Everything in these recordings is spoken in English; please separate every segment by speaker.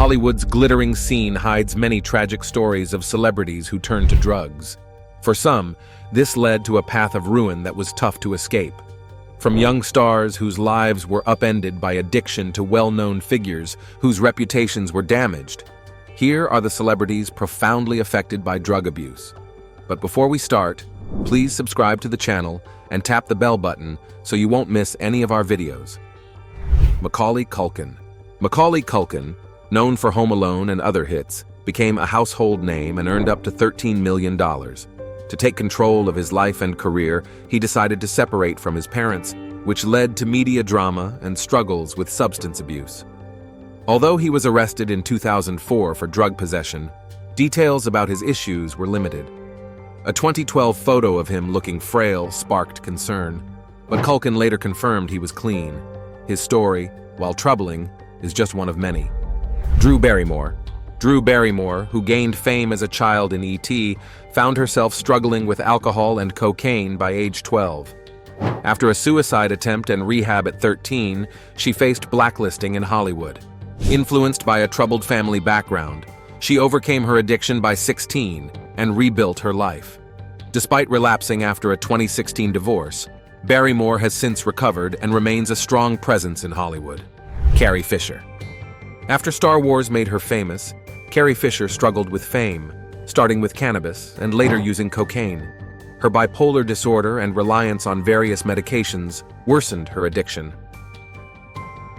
Speaker 1: Hollywood's glittering scene hides many tragic stories of celebrities who turned to drugs. For some, this led to a path of ruin that was tough to escape. From young stars whose lives were upended by addiction to well-known figures whose reputations were damaged, here are the celebrities profoundly affected by drug abuse. But before we start, please subscribe to the channel and tap the bell button so you won't miss any of our videos. Macaulay Culkin. Macaulay Culkin, known for Home Alone and other hits, became a household name and earned up to $13 million. To take control of his life and career, he decided to separate from his parents, which led to media drama and struggles with substance abuse. Although he was arrested in 2004 for drug possession, details about his issues were limited. A 2012 photo of him looking frail sparked concern, but Culkin later confirmed he was clean. His story, while troubling, is just one of many. Drew Barrymore. Drew Barrymore, who gained fame as a child in E.T., found herself struggling with alcohol and cocaine by age 12. After a suicide attempt and rehab at 13, she faced blacklisting in Hollywood. Influenced by a troubled family background, she overcame her addiction by 16 and rebuilt her life. Despite relapsing after a 2016 divorce, Barrymore has since recovered and remains a strong presence in Hollywood. Carrie Fisher. After Star Wars made her famous, Carrie Fisher struggled with fame, starting with cannabis and later using cocaine. Her bipolar disorder and reliance on various medications worsened her addiction.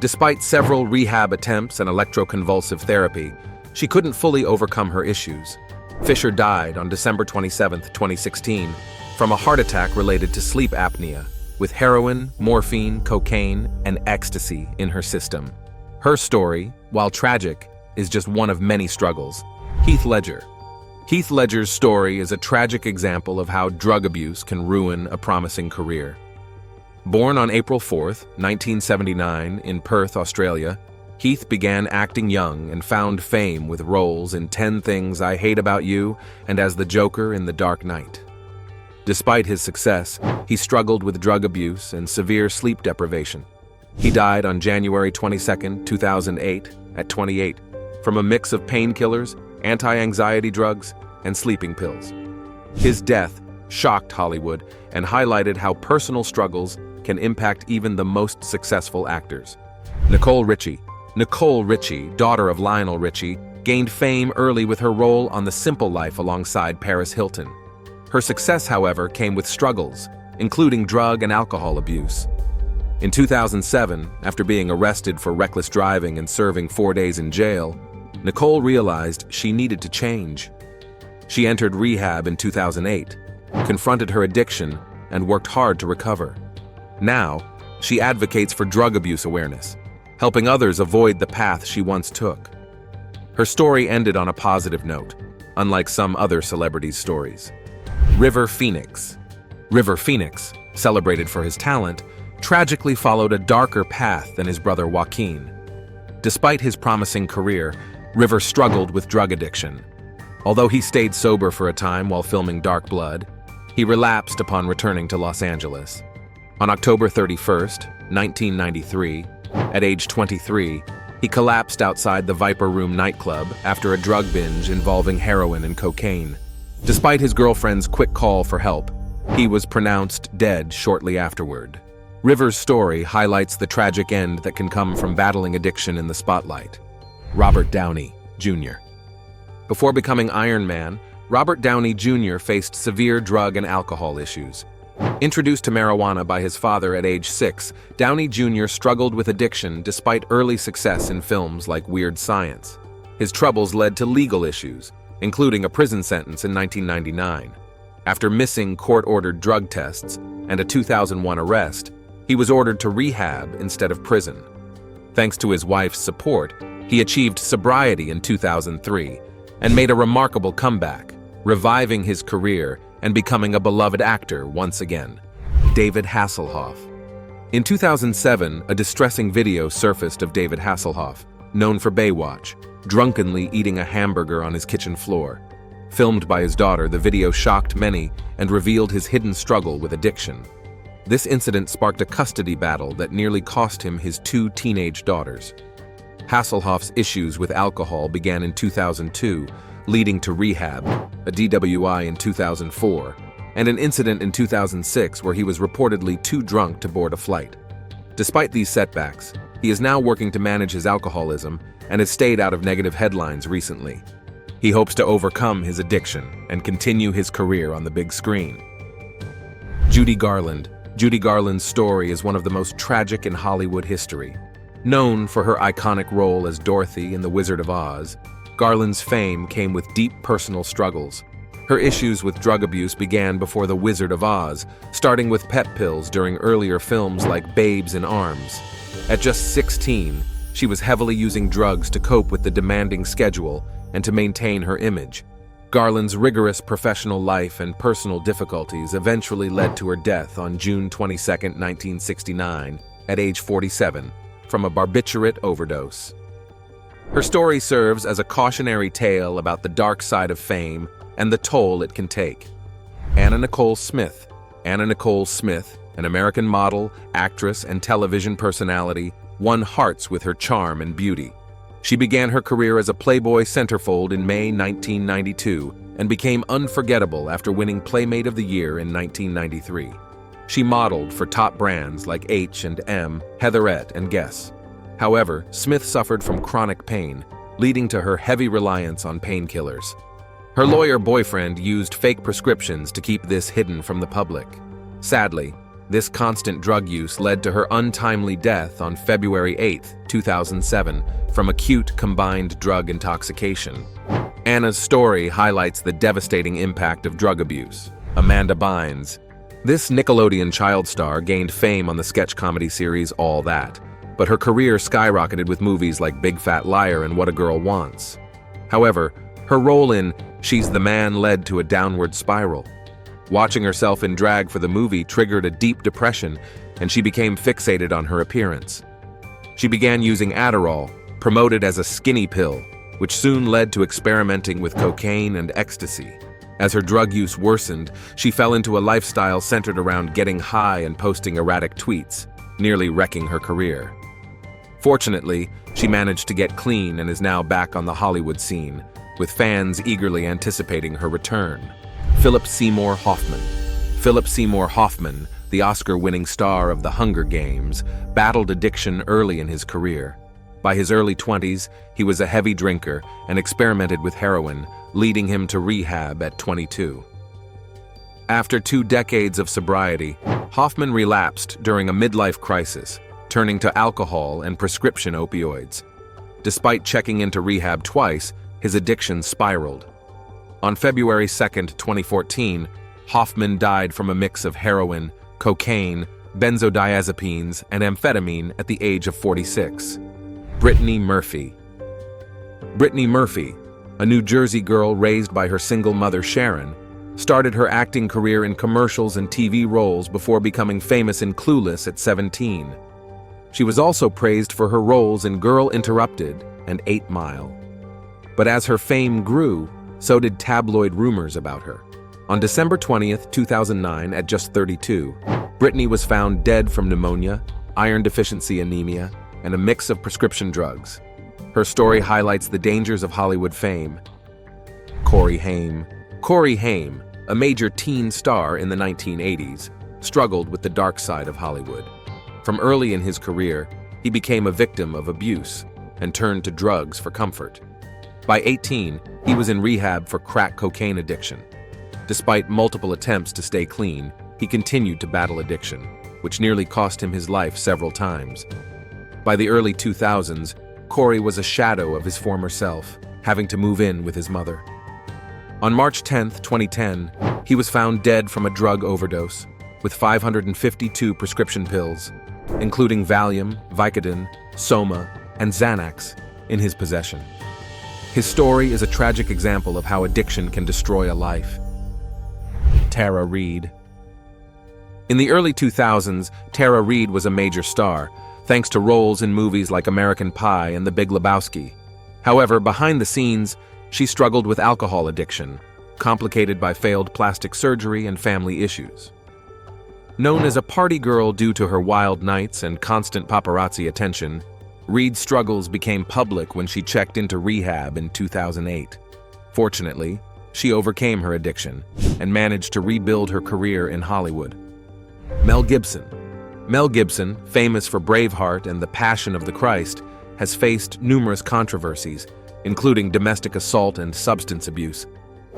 Speaker 1: Despite several rehab attempts and electroconvulsive therapy, she couldn't fully overcome her issues. Fisher died on December 27, 2016, from a heart attack related to sleep apnea, with heroin, morphine, cocaine, and ecstasy in her system. Her story, while tragic, is just one of many struggles. Heath Ledger. Heath Ledger's story is a tragic example of how drug abuse can ruin a promising career. Born on April 4, 1979, in Perth, Australia, Heath began acting young and found fame with roles in 10 Things I Hate About You and as the Joker in The Dark Knight. Despite his success, he struggled with drug abuse and severe sleep deprivation. He died on January 22, 2008, at 28, from a mix of painkillers, anti-anxiety drugs, and sleeping pills. His death shocked Hollywood and highlighted how personal struggles can impact even the most successful actors. Nicole Richie. Nicole Richie, daughter of Lionel Richie, gained fame early with her role on The Simple Life alongside Paris Hilton. Her success, however, came with struggles, including drug and alcohol abuse. In 2007, after being arrested for reckless driving and serving 4 days in jail, Nicole realized she needed to change. She entered rehab in 2008, confronted her addiction, and worked hard to recover. Now, she advocates for drug abuse awareness, helping others avoid the path she once took. Her story ended on a positive note, unlike some other celebrities' stories. River Phoenix. River Phoenix, celebrated for his talent, tragically followed a darker path than his brother Joaquin. Despite his promising career, River struggled with drug addiction. Although he stayed sober for a time while filming Dark Blood, he relapsed upon returning to Los Angeles. On October 31, 1993, at age 23, he collapsed outside the Viper Room nightclub after a drug binge involving heroin and cocaine. Despite his girlfriend's quick call for help, he was pronounced dead shortly afterward. River's story highlights the tragic end that can come from battling addiction in the spotlight. Robert Downey, Jr. Before becoming Iron Man, Robert Downey Jr. faced severe drug and alcohol issues. Introduced to marijuana by his father at age 6, Downey Jr. struggled with addiction despite early success in films like Weird Science. His troubles led to legal issues, including a prison sentence in 1999. After missing court-ordered drug tests and a 2001 arrest, he was ordered to rehab instead of prison. Thanks to his wife's support, he achieved sobriety in 2003 and made a remarkable comeback, reviving his career and becoming a beloved actor once again. David Hasselhoff. In 2007, a distressing video surfaced of David Hasselhoff, known for Baywatch, drunkenly eating a hamburger on his kitchen floor. Filmed by his daughter, the video shocked many and revealed his hidden struggle with addiction. This incident sparked a custody battle that nearly cost him his 2 teenage daughters. Hasselhoff's issues with alcohol began in 2002, leading to rehab, a DWI in 2004, and an incident in 2006 where he was reportedly too drunk to board a flight. Despite these setbacks, he is now working to manage his alcoholism and has stayed out of negative headlines recently. He hopes to overcome his addiction and continue his career on the big screen. Judy Garland. Judy Garland's story is one of the most tragic in Hollywood history. Known for her iconic role as Dorothy in The Wizard of Oz, Garland's fame came with deep personal struggles. Her issues with drug abuse began before The Wizard of Oz, starting with pep pills during earlier films like Babes in Arms. At just 16, she was heavily using drugs to cope with the demanding schedule and to maintain her image. Garland's rigorous professional life and personal difficulties eventually led to her death on June 22, 1969, at age 47, from a barbiturate overdose. Her story serves as a cautionary tale about the dark side of fame and the toll it can take. Anna Nicole Smith. Anna Nicole Smith, an American model, actress, and television personality, won hearts with her charm and beauty. She began her career as a Playboy centerfold in May 1992 and became unforgettable after winning Playmate of the Year in 1993. She modeled for top brands like H&M, Heatherette, and Guess. However, Smith suffered from chronic pain, leading to her heavy reliance on painkillers. Her lawyer boyfriend used fake prescriptions to keep this hidden from the public. Sadly, this constant drug use led to her untimely death on February 8, 2007, from acute combined drug intoxication. Anna's story highlights the devastating impact of drug abuse. Amanda Bynes. This Nickelodeon child star gained fame on the sketch comedy series All That, but her career skyrocketed with movies like Big Fat Liar and What a Girl Wants. However, her role in She's the Man led to a downward spiral. Watching herself in drag for the movie triggered a deep depression, and she became fixated on her appearance. She began using Adderall, promoted as a skinny pill, which soon led to experimenting with cocaine and ecstasy. As her drug use worsened, she fell into a lifestyle centered around getting high and posting erratic tweets, nearly wrecking her career. Fortunately, she managed to get clean and is now back on the Hollywood scene, with fans eagerly anticipating her return. Philip Seymour Hoffman. Philip Seymour Hoffman, the Oscar-winning star of The Hunger Games, battled addiction early in his career. By his early 20s, he was a heavy drinker and experimented with heroin, leading him to rehab at 22. After 2 decades of sobriety, Hoffman relapsed during a midlife crisis, turning to alcohol and prescription opioids. Despite checking into rehab twice, his addiction spiraled. On February 2, 2014, Hoffman died from a mix of heroin, cocaine, benzodiazepines, and amphetamine at the age of 46. Brittany Murphy. Brittany Murphy, a New Jersey girl raised by her single mother Sharon, started her acting career in commercials and TV roles before becoming famous in Clueless at 17. She was also praised for her roles in Girl Interrupted and 8 Mile. But as her fame grew, so did tabloid rumors about her. On December 20th, 2009, at just 32, Brittany was found dead from pneumonia, iron deficiency anemia, and a mix of prescription drugs. Her story highlights the dangers of Hollywood fame. Corey Haim. Corey Haim, a major teen star in the 1980s, struggled with the dark side of Hollywood. From early in his career, he became a victim of abuse and turned to drugs for comfort. By 18, he was in rehab for crack cocaine addiction. Despite multiple attempts to stay clean, he continued to battle addiction, which nearly cost him his life several times. By the early 2000s, Corey was a shadow of his former self, having to move in with his mother. On March 10, 2010, he was found dead from a drug overdose, with 552 prescription pills, including Valium, Vicodin, Soma, and Xanax, in his possession. His story is a tragic example of how addiction can destroy a life. Tara Reid. In the early 2000s, Tara Reid was a major star, thanks to roles in movies like American Pie and The Big Lebowski. However, behind the scenes, she struggled with alcohol addiction, complicated by failed plastic surgery and family issues. Known as a party girl due to her wild nights and constant paparazzi attention, Reed's struggles became public when she checked into rehab in 2008. Fortunately, she overcame her addiction and managed to rebuild her career in Hollywood. Mel Gibson. Mel Gibson, famous for Braveheart and The Passion of the Christ, has faced numerous controversies, including domestic assault and substance abuse.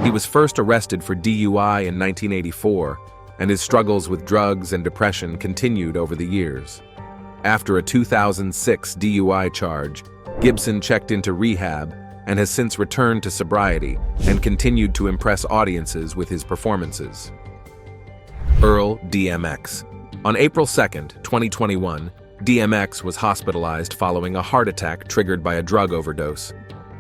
Speaker 1: He was first arrested for DUI in 1984, and his struggles with drugs and depression continued over the years. After a 2006 DUI charge, Gibson checked into rehab and has since returned to sobriety and continued to impress audiences with his performances. Earl DMX. On April 2, 2021, DMX was hospitalized following a heart attack triggered by a drug overdose.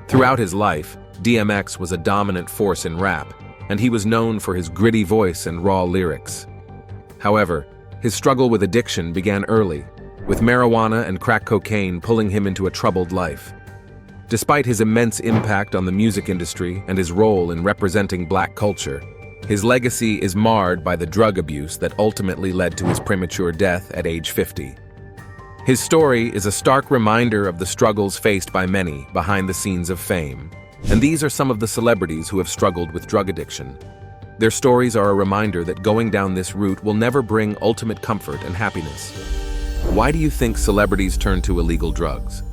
Speaker 1: Throughout his life, DMX was a dominant force in rap, and he was known for his gritty voice and raw lyrics. However, his struggle with addiction began early, with marijuana and crack cocaine pulling him into a troubled life. Despite his immense impact on the music industry and his role in representing Black culture, his legacy is marred by the drug abuse that ultimately led to his premature death at age 50. His story is a stark reminder of the struggles faced by many behind the scenes of fame, and these are some of the celebrities who have struggled with drug addiction. Their stories are a reminder that going down this route will never bring ultimate comfort and happiness. Why do you think celebrities turn to illegal drugs?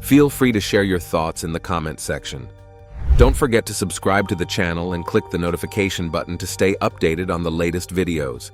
Speaker 1: Feel free to share your thoughts in the comment section. Don't forget to subscribe to the channel and click the notification button to stay updated on the latest videos.